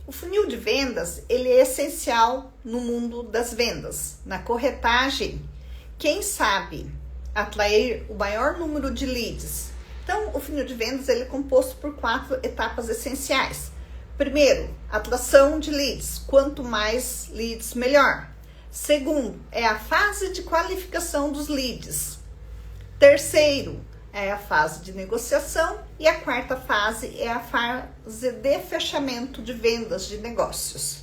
O funil de vendas, ele é essencial no mundo das vendas. Na corretagem, quem sabe atrair o maior número de leads? Então, o funil de vendas ele é composto por 4 etapas essenciais. Primeiro, atração de leads. Quanto mais leads, melhor. Segundo, é a fase de qualificação dos leads. Terceiro, é a fase de negociação. E a quarta fase é a fase de fechamento de vendas de negócios.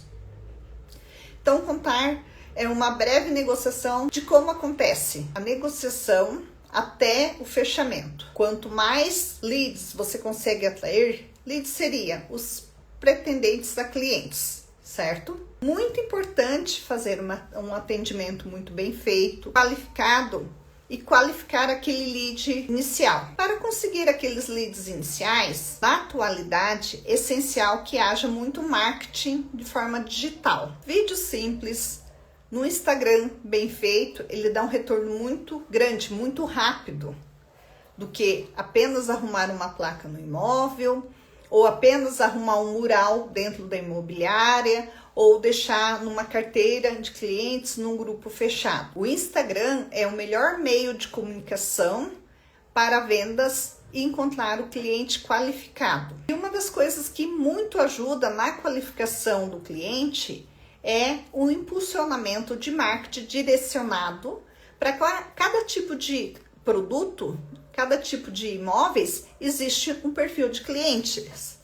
Então, contar é uma breve negociação de como acontece a negociação até o fechamento. Quanto mais leads você consegue atrair, leads seria os pretendentes a clientes, certo? Muito importante fazer um atendimento muito bem feito, qualificado e qualificar aquele lead inicial. Para conseguir aqueles leads iniciais, na atualidade, é essencial que haja muito marketing de forma digital. Vídeos simples, no Instagram bem feito, ele dá um retorno muito grande, muito rápido, do que apenas arrumar uma placa no imóvel, ou apenas arrumar um mural dentro da imobiliária, ou deixar numa carteira de clientes num grupo fechado. O Instagram é o melhor meio de comunicação para vendas e encontrar o cliente qualificado. E uma das coisas que muito ajuda na qualificação do cliente é o impulsionamento de marketing direcionado para cada tipo de produto, cada tipo de imóveis, existe um perfil de clientes,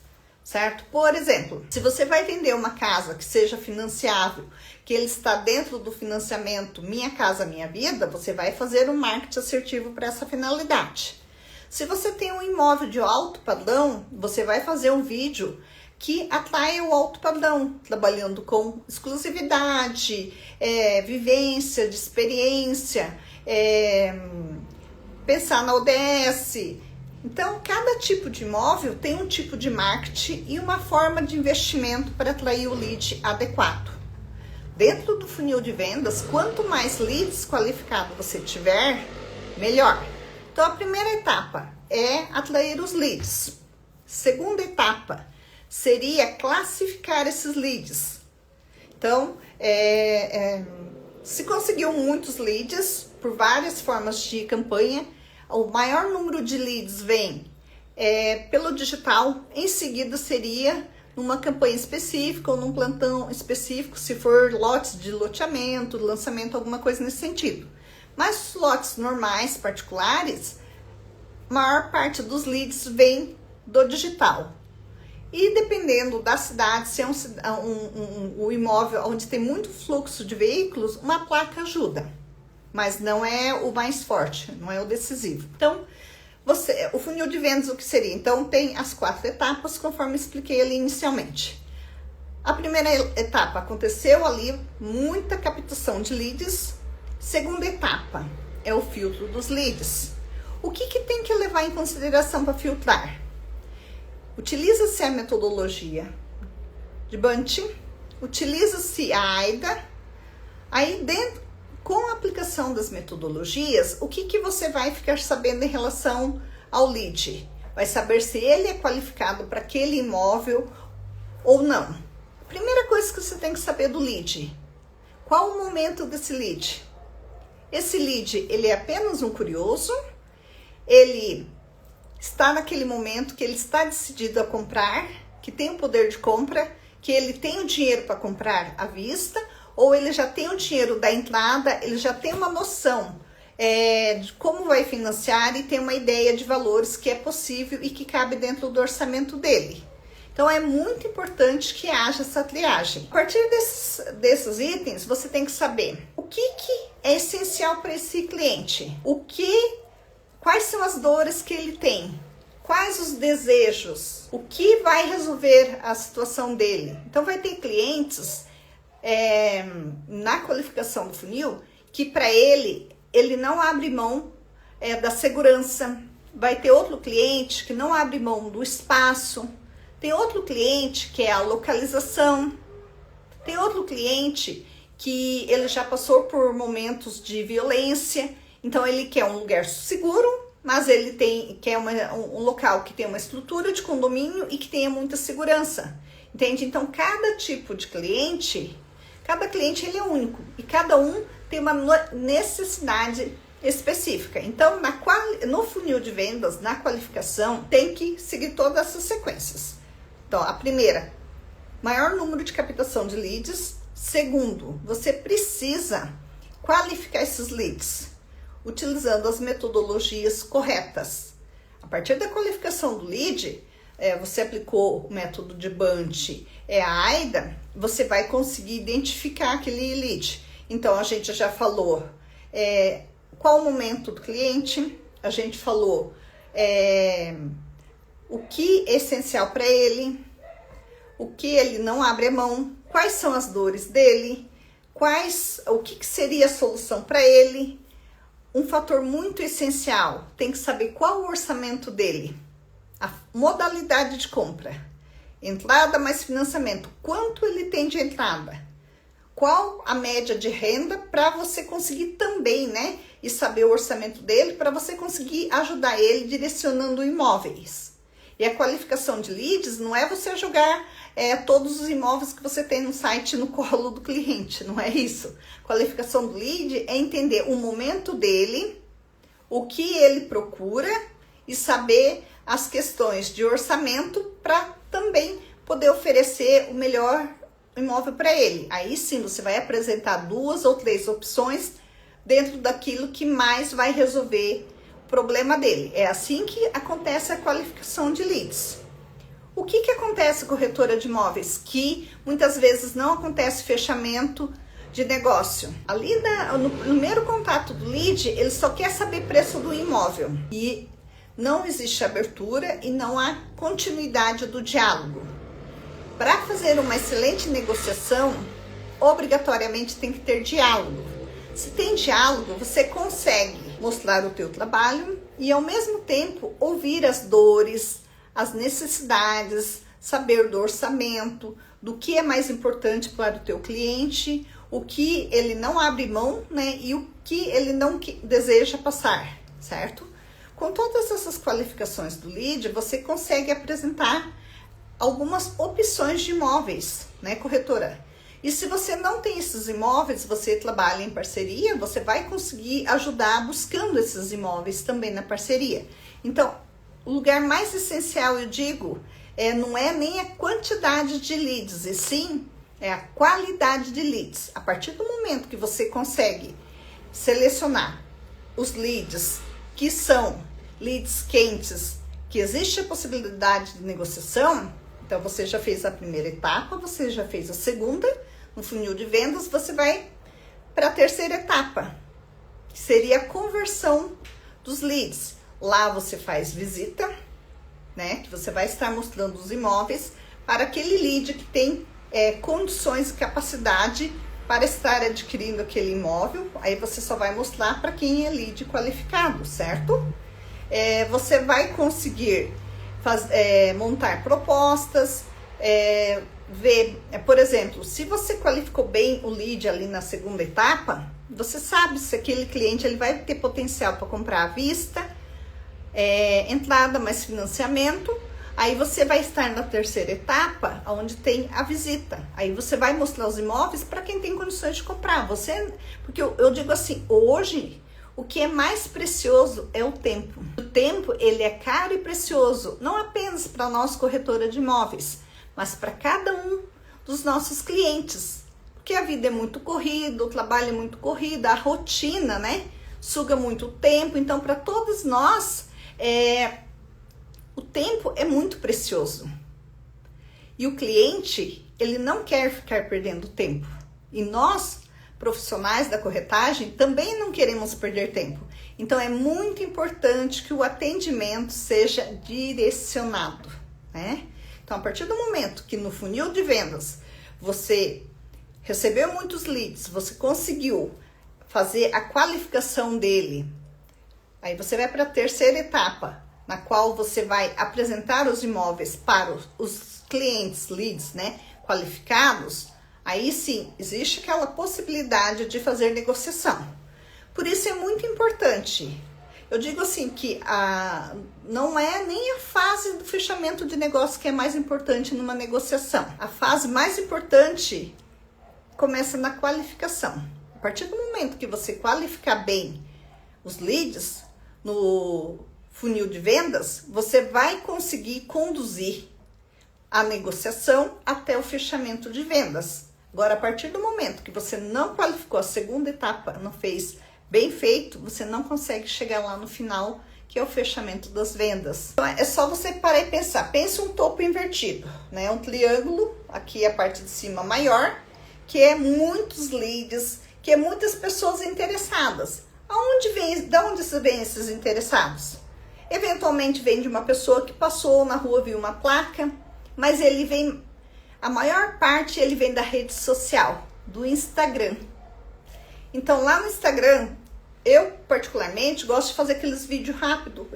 certo? Por exemplo, se você vai vender uma casa que seja financiável, que ele está dentro do financiamento Minha Casa Minha Vida, você vai fazer um marketing assertivo para essa finalidade. Se você tem um imóvel de alto padrão, você vai fazer um vídeo que atrai o alto padrão, trabalhando com exclusividade, vivência, de experiência, pensar na ODS. Então, cada tipo de imóvel tem um tipo de marketing e uma forma de investimento para atrair o lead adequado. Dentro do funil de vendas, quanto mais leads qualificados você tiver, melhor. Então, a primeira etapa é atrair os leads. Segunda etapa seria classificar esses leads. Então, se conseguiu muitos leads por várias formas de campanha, o maior número de leads vem pelo digital, em seguida seria numa campanha específica ou num plantão específico, se for lotes de loteamento, lançamento, alguma coisa nesse sentido. Mas lotes normais, particulares, a maior parte dos leads vem do digital. E dependendo da cidade, se é um imóvel onde tem muito fluxo de veículos, uma placa ajuda. Mas não é o mais forte, não é o decisivo. Então, o funil de vendas, o que seria? Então, tem as 4 etapas, conforme expliquei ali inicialmente. A primeira etapa, aconteceu ali muita captação de leads. Segunda etapa é o filtro dos leads. O que tem que levar em consideração para filtrar? Utiliza-se a metodologia de Bunting, utiliza-se a AIDA. Aí, com a aplicação das metodologias, o que você vai ficar sabendo em relação ao lead? Vai saber se ele é qualificado para aquele imóvel ou não. Primeira coisa que você tem que saber do lead: qual o momento desse lead? Esse lead, ele é apenas um curioso? Ele está naquele momento que ele está decidido a comprar, que tem o poder de compra, que ele tem o dinheiro para comprar à vista, ou ele já tem o dinheiro da entrada, ele já tem uma noção de como vai financiar e tem uma ideia de valores que é possível e que cabe dentro do orçamento dele. Então, é muito importante que haja essa triagem. A partir desses itens, você tem que saber o que é essencial para esse cliente, quais são as dores que ele tem, quais os desejos, o que vai resolver a situação dele. Então, vai ter clientes na qualificação do funil que para ele não abre mão da segurança. Vai ter outro cliente que não abre mão do espaço. Tem outro cliente que é a localização. Tem outro cliente que ele já passou por momentos de violência. Então, ele quer um lugar seguro, mas ele quer um local que tenha uma estrutura de condomínio e que tenha muita segurança. Entende? Então, cada tipo de cliente, cada cliente ele é único e cada um tem uma necessidade específica. Então, no funil de vendas, na qualificação, tem que seguir todas essas sequências. Então, a primeira, maior número de captação de leads. Segundo, você precisa qualificar esses leads utilizando as metodologias corretas. A partir da qualificação do lead, você aplicou o método de Bunch, a AIDA, você vai conseguir identificar aquele lead. Então, a gente já falou qual o momento do cliente, a gente falou o que é essencial para ele, o que ele não abre a mão, quais são as dores dele, o que seria a solução para ele. Um fator muito essencial, tem que saber qual o orçamento dele, a modalidade de compra, entrada mais financiamento, quanto ele tem de entrada, qual a média de renda para você conseguir também, né? E saber o orçamento dele para você conseguir ajudar ele direcionando imóveis. E a qualificação de leads não é você jogar todos os imóveis que você tem no site no colo do cliente, não é isso. Qualificação do lead é entender o momento dele, o que ele procura e saber as questões de orçamento para também poder oferecer o melhor imóvel para ele. Aí sim você vai apresentar 2 ou 3 opções dentro daquilo que mais vai resolver o problema dele. É assim que acontece a qualificação de leads. O que acontece com a corretora de imóveis? Que muitas vezes não acontece fechamento de negócio. Ali no primeiro contato do lead, ele só quer saber preço do imóvel. E não existe abertura e não há continuidade do diálogo. Para fazer uma excelente negociação, obrigatoriamente tem que ter diálogo. Se tem diálogo, você consegue mostrar o teu trabalho e ao mesmo tempo ouvir as dores, as necessidades, saber do orçamento, do que é mais importante para o teu cliente, o que ele não abre mão, né, e o que ele não deseja passar, certo? Com todas essas qualificações do lead, você consegue apresentar algumas opções de imóveis, né, corretora? E se você não tem esses imóveis, você trabalha em parceria, você vai conseguir ajudar buscando esses imóveis também na parceria. Então, o lugar mais essencial, eu digo, não é nem a quantidade de leads, e sim é a qualidade de leads. A partir do momento que você consegue selecionar os leads que são leads quentes, que existe a possibilidade de negociação, então você já fez a primeira etapa, você já fez a segunda, no funil de vendas, você vai para a terceira etapa, que seria a conversão dos leads. Lá você faz visita, né? Que você vai estar mostrando os imóveis para aquele lead que tem condições e capacidade para estar adquirindo aquele imóvel. Aí você só vai mostrar para quem é lead qualificado, certo? Você vai conseguir montar propostas, ver, por exemplo, se você qualificou bem o lead ali na segunda etapa, você sabe se aquele cliente ele vai ter potencial para comprar à vista, entrada mais financiamento. Aí você vai estar na terceira etapa, onde tem a visita. Aí você vai mostrar os imóveis para quem tem condições de comprar. Porque eu digo assim, hoje o que é mais precioso é o tempo. O tempo, ele é caro e precioso, não apenas para nós, corretora de imóveis, mas para cada um dos nossos clientes. Porque a vida é muito corrida, o trabalho é muito corrido, a rotina, né, suga muito tempo. Então, para todos nós, o tempo é muito precioso. E o cliente, ele não quer ficar perdendo tempo. E nós, profissionais da corretagem, também não queremos perder tempo. Então, é muito importante que o atendimento seja direcionado, né? Então, a partir do momento que no funil de vendas você recebeu muitos leads, você conseguiu fazer a qualificação dele, aí você vai para a terceira etapa, na qual você vai apresentar os imóveis para os clientes, leads, né, qualificados. Aí sim, existe aquela possibilidade de fazer negociação. Por isso é muito importante Eu digo assim que não é nem a fase do fechamento de negócio que é mais importante numa negociação. A fase mais importante começa na qualificação. A partir do momento que você qualificar bem os leads no funil de vendas, você vai conseguir conduzir a negociação até o fechamento de vendas. Agora, a partir do momento que você não qualificou a segunda etapa, não fez bem feito, você não consegue chegar lá no final, que é o fechamento das vendas. Então, é só você parar e pensar. Pensa um topo invertido, né? Um triângulo, aqui a parte de cima maior, que é muitos leads, que é muitas pessoas interessadas. De onde vêm esses interessados? Eventualmente vem de uma pessoa que passou na rua, viu uma placa, mas a maior parte ele vem da rede social, do Instagram. Então lá no Instagram, eu particularmente gosto de fazer aqueles vídeos rápidos.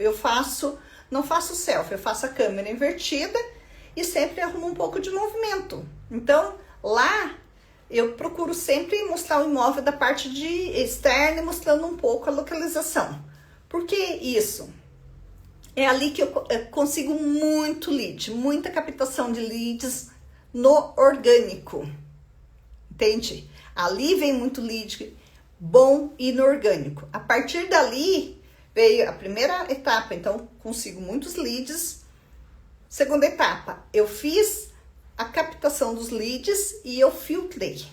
Não faço selfie, eu faço a câmera invertida e sempre arrumo um pouco de movimento. Então lá eu procuro sempre mostrar o imóvel da parte de externa, mostrando um pouco a localização. Por que isso? É ali que eu consigo muito lead, muita captação de leads no orgânico, entende? Ali vem muito lead bom e no orgânico. A partir dali veio a primeira etapa, então consigo muitos leads. Segunda etapa, eu fiz a captação dos leads e eu filtrei.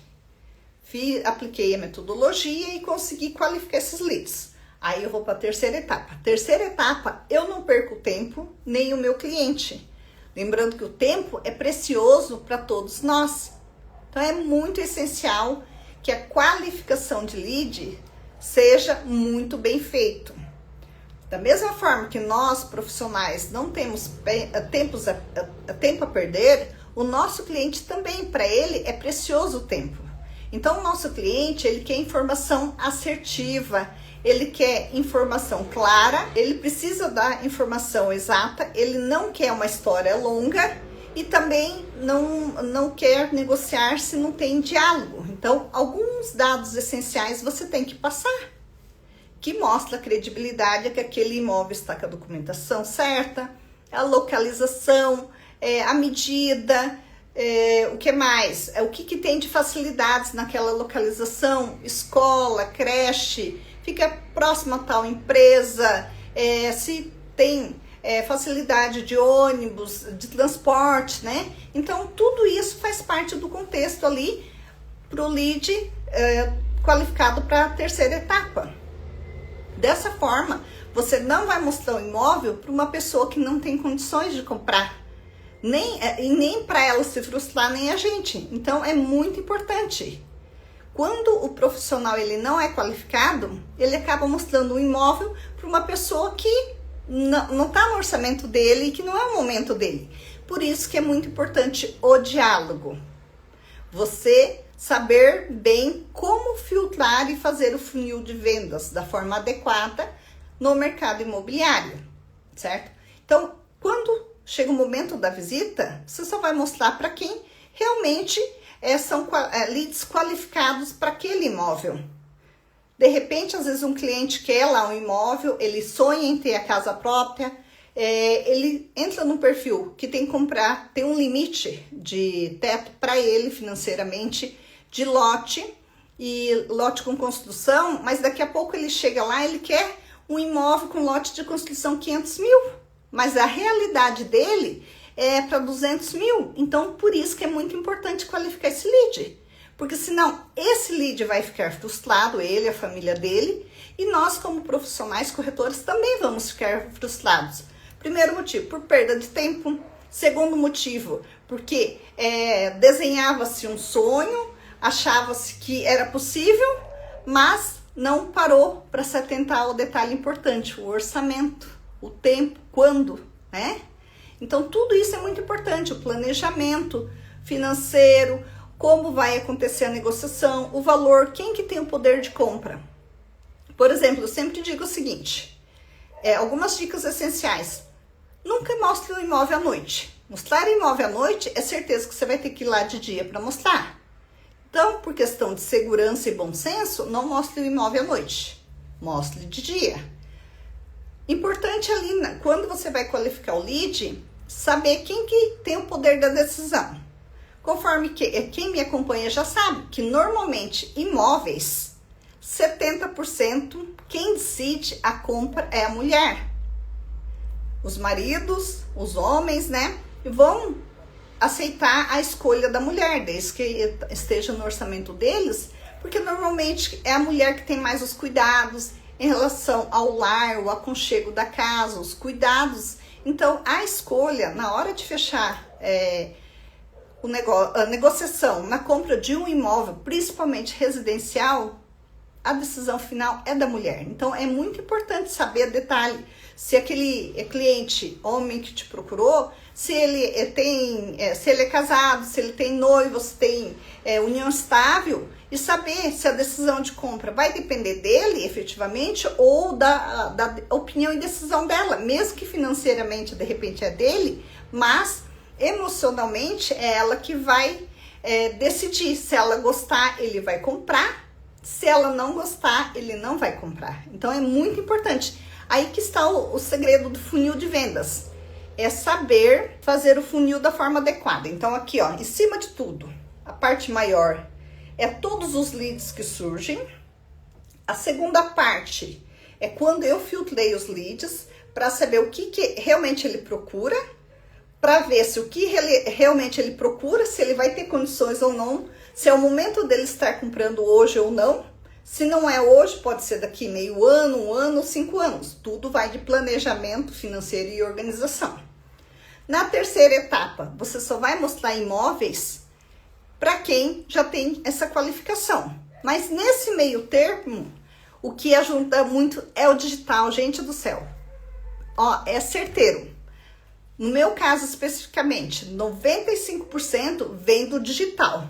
Apliquei a metodologia e consegui qualificar esses leads. Aí eu vou para a terceira etapa. Terceira etapa, eu não perco tempo, nem o meu cliente. Lembrando que o tempo é precioso para todos nós. Então é muito essencial que a qualificação de lead seja muito bem feito. Da mesma forma que nós, profissionais, não temos tempo a perder, o nosso cliente também, para ele, é precioso o tempo. Então, o nosso cliente, ele quer informação assertiva, ele quer informação clara, ele precisa da informação exata, ele não quer uma história longa e também não quer negociar se não tem diálogo. Então, alguns dados essenciais você tem que passar, que mostra a credibilidade que aquele imóvel está com a documentação certa, a localização, a medida, o que mais? O que tem de facilidades naquela localização, escola, creche, fica próximo a tal empresa, se tem facilidade de ônibus, de transporte, né? Então, tudo isso faz parte do contexto ali para o lead qualificado para a terceira etapa. Dessa forma, você não vai mostrar o imóvel para uma pessoa que não tem condições de comprar, nem para ela se frustrar, nem a gente. Então, é muito importante. Quando o profissional ele não é qualificado, ele acaba mostrando o imóvel para uma pessoa que não está no orçamento dele e que não é o momento dele. Por isso que é muito importante o diálogo. Você saber bem como filtrar e fazer o funil de vendas da forma adequada no mercado imobiliário, certo? Então, quando chega o momento da visita, você só vai mostrar para quem realmente são leads qualificados para aquele imóvel. De repente, às vezes um cliente quer lá um imóvel, ele sonha em ter a casa própria, ele entra num perfil que tem que comprar, tem um limite de teto para ele financeiramente, de lote, e lote com construção, mas daqui a pouco ele chega lá, ele quer um imóvel com lote de construção 500 mil, mas a realidade dele é para 200 mil, então por isso que é muito importante qualificar esse lead, porque senão esse lead vai ficar frustrado, ele, a família dele, e nós como profissionais corretores também vamos ficar frustrados. Primeiro motivo, por perda de tempo. Segundo motivo, porque desenhava-se um sonho, achava-se que era possível, mas não parou para se atentar ao detalhe importante, o orçamento, o tempo, quando, né? Então, tudo isso é muito importante, o planejamento financeiro, como vai acontecer a negociação, o valor, quem que tem o poder de compra. Por exemplo, eu sempre digo o seguinte, algumas dicas essenciais. Nunca mostre o imóvel à noite. Mostrar imóvel à noite é certeza que você vai ter que ir lá de dia para mostrar. Então, por questão de segurança e bom senso, não mostre o imóvel à noite. Mostre de dia. Importante ali, quando você vai qualificar o lead, saber quem que tem o poder da decisão. Conforme quem me acompanha já sabe que normalmente imóveis, 70% quem decide a compra é a mulher. Os maridos, os homens, né, vão aceitar a escolha da mulher, desde que esteja no orçamento deles, porque normalmente é a mulher que tem mais os cuidados em relação ao lar, o aconchego da casa, os cuidados. Então, a escolha, na hora de fechar a negociação na compra de um imóvel, principalmente residencial, a decisão final é da mulher. Então, é muito importante saber detalhe. Se aquele cliente, homem que te procurou, se ele é casado, se ele tem noivo, se tem união estável, e saber se a decisão de compra vai depender dele, efetivamente, ou da opinião e decisão dela, mesmo que financeiramente, de repente, é dele, mas emocionalmente é ela que vai decidir. Se ela gostar, ele vai comprar. Se ela não gostar, ele não vai comprar. Então, é muito importante. Aí que está o segredo do funil de vendas. É saber fazer o funil da forma adequada. Então, aqui, ó, em cima de tudo, a parte maior é todos os leads que surgem. A segunda parte é quando eu filtrei os leads para saber o que realmente ele procura, para ver se o que realmente ele procura, se ele vai ter condições ou não, se é o momento dele estar comprando hoje ou não. Se não é hoje, pode ser daqui meio ano, 1 ano, 5 anos. Tudo vai de planejamento financeiro e organização. Na terceira etapa, você só vai mostrar imóveis para quem já tem essa qualificação. Mas nesse meio termo, o que ajuda muito é o digital, gente do céu. Ó, é certeiro. No meu caso especificamente, 95% vem do digital.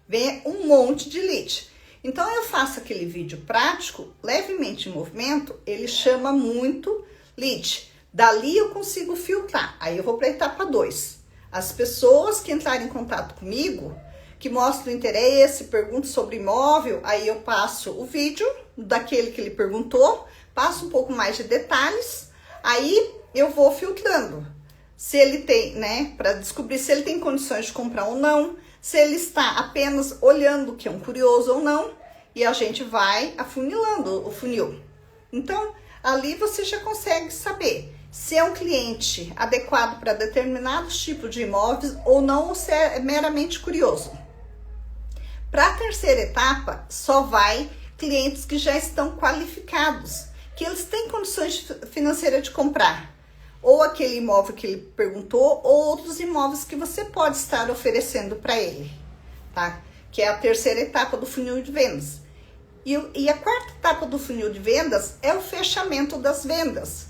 Vem um monte de lead. Então eu faço aquele vídeo prático, levemente em movimento, ele chama muito lead. Dali eu consigo filtrar. Aí eu vou para a etapa 2. As pessoas que entrarem em contato comigo, que mostram interesse, perguntam sobre imóvel, aí eu passo o vídeo daquele que ele perguntou, passo um pouco mais de detalhes, aí eu vou filtrando. Se ele tem, né, para descobrir se ele tem condições de comprar ou não, se ele está apenas olhando que é um curioso ou não, e a gente vai afunilando o funil. Então, ali você já consegue saber se é um cliente adequado para determinados tipos de imóveis ou não, ou se é meramente curioso. Para a terceira etapa, só vai clientes que já estão qualificados, que eles têm condições financeiras de comprar, ou aquele imóvel que ele perguntou, ou outros imóveis que você pode estar oferecendo para ele, tá? Que é a terceira etapa do funil de vendas. E a quarta etapa do funil de vendas é o fechamento das vendas,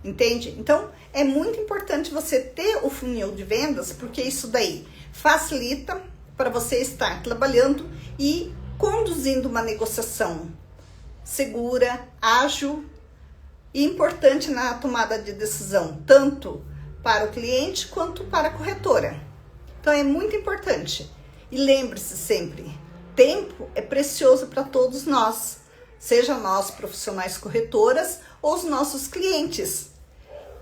entende? Então, é muito importante você ter o funil de vendas, porque isso daí facilita para você estar trabalhando e conduzindo uma negociação segura, ágil e importante na tomada de decisão, tanto para o cliente quanto para a corretora. Então, é muito importante. E lembre-se sempre, tempo é precioso para todos nós, seja nós profissionais corretoras ou os nossos clientes.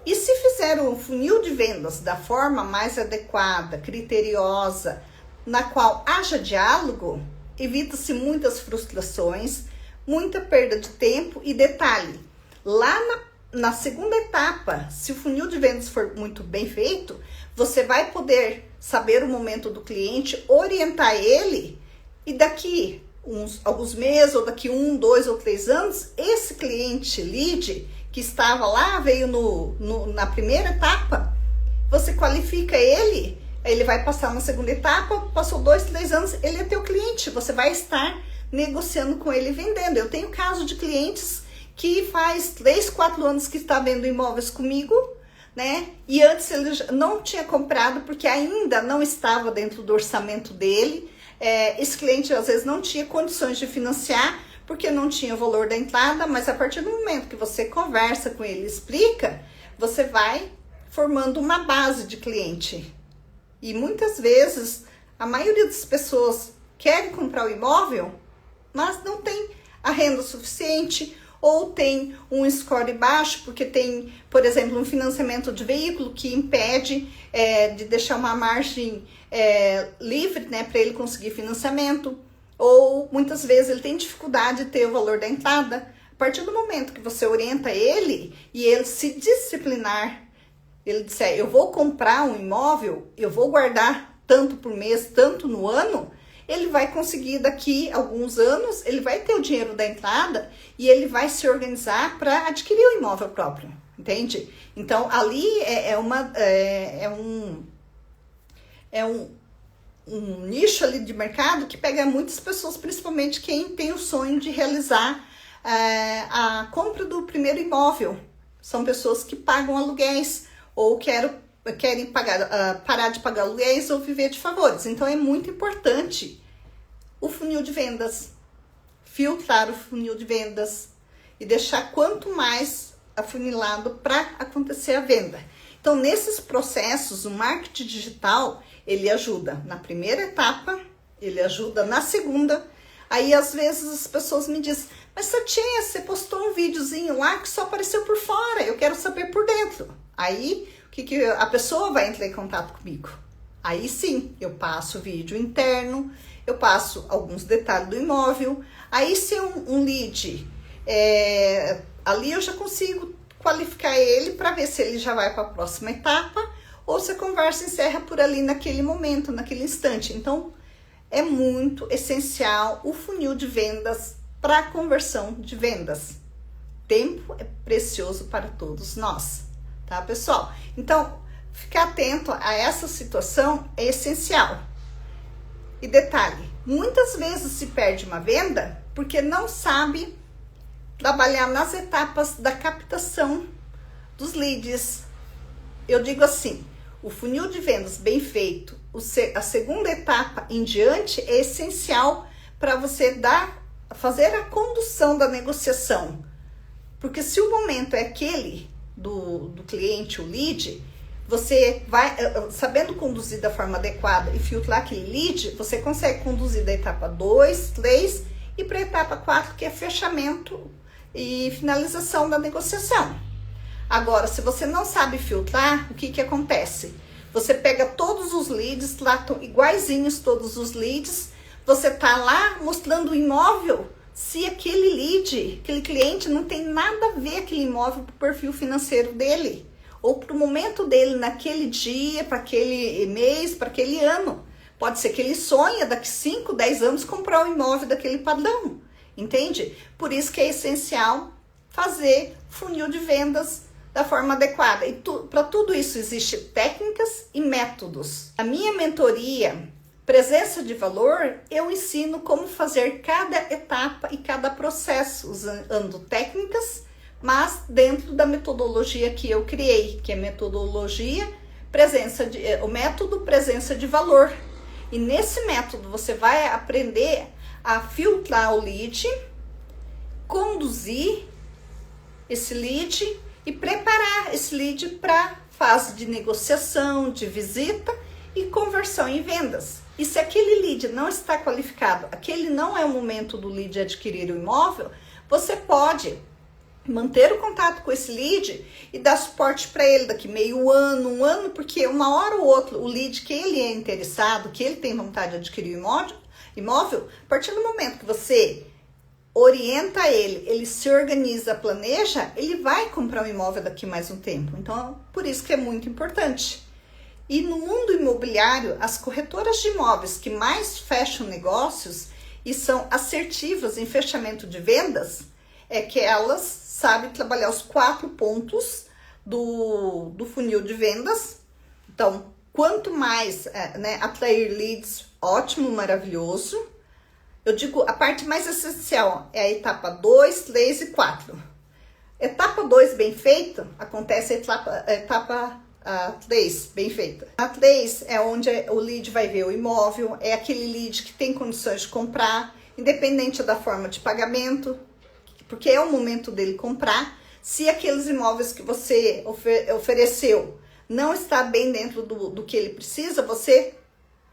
E se fizer um funil de vendas da forma mais adequada, criteriosa, na qual haja diálogo, evita-se muitas frustrações, muita perda de tempo e detalhe, lá na segunda etapa, se o funil de vendas for muito bem feito, você vai poder saber o momento do cliente, orientar ele e daqui alguns meses, ou daqui 1, 2 ou 3 anos, esse cliente lead que estava lá, veio na primeira etapa, você qualifica ele, ele vai passar na segunda etapa, passou 2, 3 anos, ele é teu cliente, você vai estar negociando com ele e vendendo. Eu tenho caso de clientes que faz 3, 4 anos que está vendo imóveis comigo, né? E antes ele não tinha comprado porque ainda não estava dentro do orçamento dele. Esse cliente às vezes não tinha condições de financiar porque não tinha o valor da entrada, mas a partir do momento que você conversa com ele, explica, você vai formando uma base de cliente. E muitas vezes a maioria das pessoas querem comprar o imóvel, mas não tem a renda suficiente, ou tem um score baixo, porque tem, por exemplo, um financiamento de veículo que impede de deixar uma margem livre, né, para ele conseguir financiamento, ou muitas vezes ele tem dificuldade de ter o valor da entrada. A partir do momento que você orienta ele e ele se disciplinar, ele disser, eu vou comprar um imóvel, eu vou guardar tanto por mês, tanto no ano, ele vai conseguir daqui a alguns anos, ele vai ter o dinheiro da entrada e ele vai se organizar para adquirir o imóvel próprio, entende? Então, ali um nicho ali de mercado que pega muitas pessoas, principalmente quem tem o sonho de realizar a compra do primeiro imóvel. São pessoas que pagam aluguéis ou querem parar de pagar aluguéis ou viver de favores. Então, é muito importante o funil de vendas, filtrar o funil de vendas e deixar quanto mais afunilado para acontecer a venda. Então, nesses processos, o marketing digital, ele ajuda na primeira etapa, ele ajuda na segunda. Aí, às vezes, as pessoas me dizem, mas Satinha, você postou um videozinho lá que só apareceu por fora, eu quero saber por dentro. Aí, a pessoa vai entrar em contato comigo. Aí sim, eu passo o vídeo interno, eu passo alguns detalhes do imóvel. Aí se um lead, ali eu já consigo qualificar ele para ver se ele já vai para a próxima etapa ou se a conversa encerra por ali naquele momento, naquele instante. Então, é muito essencial o funil de vendas para a conversão de vendas. Tempo é precioso para todos nós, tá, pessoal? Então, ficar atento a essa situação é essencial. E detalhe, muitas vezes se perde uma venda porque não sabe trabalhar nas etapas da captação dos leads. Eu digo assim, o funil de vendas bem feito, a segunda etapa em diante é essencial para você fazer a condução da negociação. Porque se o momento é aquele do cliente, o lead, você vai, sabendo conduzir da forma adequada e filtrar aquele lead, você consegue conduzir da etapa 2, 3 e para a etapa 4, que é fechamento e finalização da negociação. Agora, se você não sabe filtrar, o que acontece? Você pega todos os leads, lá estão iguaizinhos todos os leads, você tá lá mostrando o imóvel, se aquele lead, aquele cliente não tem nada a ver aquele imóvel para o perfil financeiro dele, ou para o momento dele naquele dia, para aquele mês, para aquele ano. Pode ser que ele sonha daqui 5, 10 anos comprar um imóvel daquele padrão, entende? Por isso que é essencial fazer funil de vendas da forma adequada. E para tudo isso existem técnicas e métodos. A minha mentoria, Presença de Valor, eu ensino como fazer cada etapa e cada processo, usando técnicas, mas dentro da metodologia que eu criei, que é o método Presença de Valor. E nesse método você vai aprender a filtrar o lead, conduzir esse lead e preparar esse lead para fase de negociação, de visita e conversão em vendas. E se aquele lead não está qualificado, aquele não é o momento do lead adquirir o imóvel, você pode manter o contato com esse lead e dar suporte para ele daqui meio ano, um ano, porque uma hora ou outra o lead que ele é interessado, que ele tem vontade de adquirir o imóvel, a partir do momento que você orienta ele se organiza, planeja, ele vai comprar um imóvel daqui mais um tempo. Então, por isso que é muito importante. E no mundo imobiliário, as corretoras de imóveis que mais fecham negócios e são assertivas em fechamento de vendas, é que elas sabem trabalhar os 4 pontos do funil de vendas. Então, quanto mais atrair leads, ótimo, maravilhoso. Eu digo, a parte mais essencial é a etapa 2, 3 e 4. Etapa 2 bem feita, acontece a etapa 3 bem feita. A 3 é onde o lead vai ver o imóvel, é aquele lead que tem condições de comprar, independente da forma de pagamento, porque é o momento dele comprar. Se aqueles imóveis que você ofereceu não está bem dentro do que ele precisa, você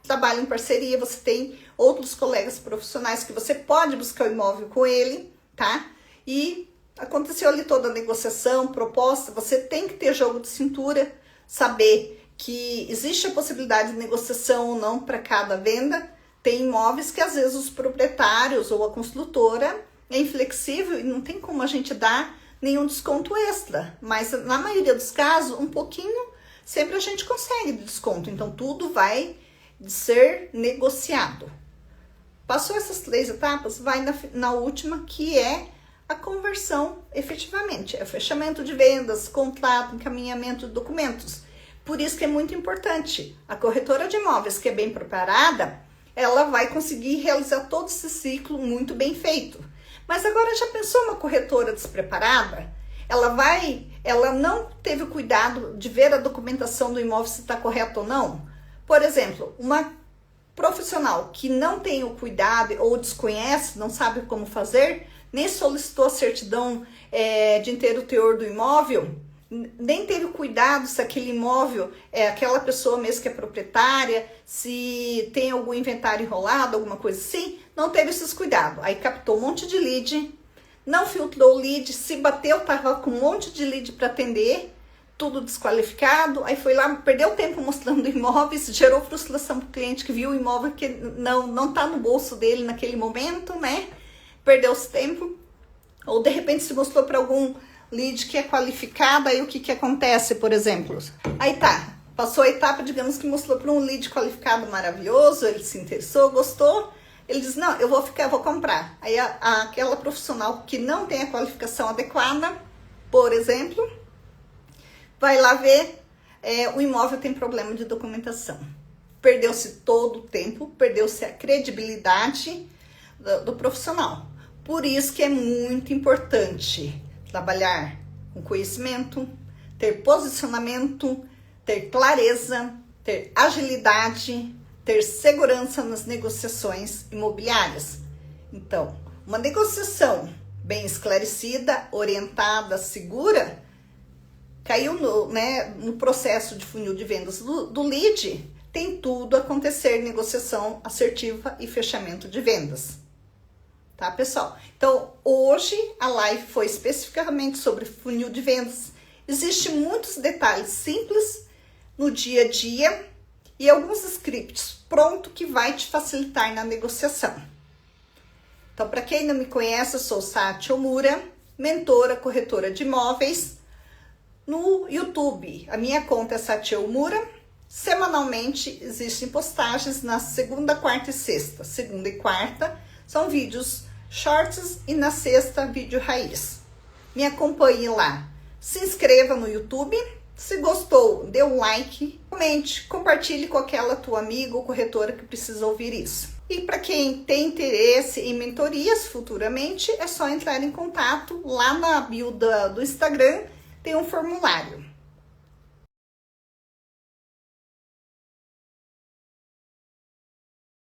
trabalha em parceria, você tem outros colegas profissionais que você pode buscar o imóvel com ele, tá? E aconteceu ali toda a negociação, proposta, você tem que ter jogo de cintura, saber que existe a possibilidade de negociação ou não para cada venda. Tem imóveis que às vezes os proprietários ou a construtora é inflexível e não tem como a gente dar nenhum desconto extra, mas na maioria dos casos, um pouquinho, sempre a gente consegue desconto, então tudo vai ser negociado. Passou essas 3 etapas, vai na última, que é a conversão efetivamente, é fechamento de vendas, contrato, encaminhamento de documentos. Por isso que é muito importante, a corretora de imóveis que é bem preparada, ela vai conseguir realizar todo esse ciclo muito bem feito. Mas agora já pensou uma corretora despreparada? Ela não teve o cuidado de ver a documentação do imóvel se está correto ou não? Por exemplo, uma profissional que não tem o cuidado ou desconhece, não sabe como fazer, nem solicitou a certidão de inteiro teor do imóvel, nem teve o cuidado se aquele imóvel é aquela pessoa mesmo que é proprietária, se tem algum inventário enrolado, alguma coisa assim, não teve esses cuidados. Aí captou um monte de lead, não filtrou o lead, se bateu, tava com um monte de lead para atender, tudo desqualificado, aí foi lá, perdeu tempo mostrando imóveis, gerou frustração para o cliente que viu o imóvel que não tá no bolso dele naquele momento, né? Perdeu esse tempo, ou de repente se mostrou para algum lead que é qualificado, aí o que acontece, por exemplo? Aí tá, passou a etapa, digamos que mostrou para um lead qualificado maravilhoso, ele se interessou, gostou, ele diz, não, eu vou comprar. Aí aquela profissional que não tem a qualificação adequada, por exemplo, vai lá ver, o imóvel tem problema de documentação. Perdeu-se todo o tempo, perdeu-se a credibilidade do profissional. Por isso que é muito importante trabalhar com conhecimento, ter posicionamento, ter clareza, ter agilidade, ter segurança nas negociações imobiliárias. Então, uma negociação bem esclarecida, orientada, segura, caiu no processo de funil de vendas do lead, tem tudo a acontecer, negociação assertiva e fechamento de vendas. Tá, pessoal? Então, hoje a live foi especificamente sobre funil de vendas. Existem muitos detalhes simples no dia a dia e alguns scripts pronto que vai te facilitar na negociação. Então, para quem não me conhece, eu sou Sati Omura, mentora, corretora de imóveis. No YouTube, a minha conta é Sati Omura. Semanalmente existem postagens na segunda, quarta e sexta. Segunda e quarta são vídeos shorts e na sexta, vídeo raiz. Me acompanhe lá. Se inscreva no YouTube. Se gostou, dê um like, comente, compartilhe com aquela tua amiga ou corretora que precisa ouvir isso. E para quem tem interesse em mentorias futuramente, é só entrar em contato lá na bio do Instagram, tem um formulário.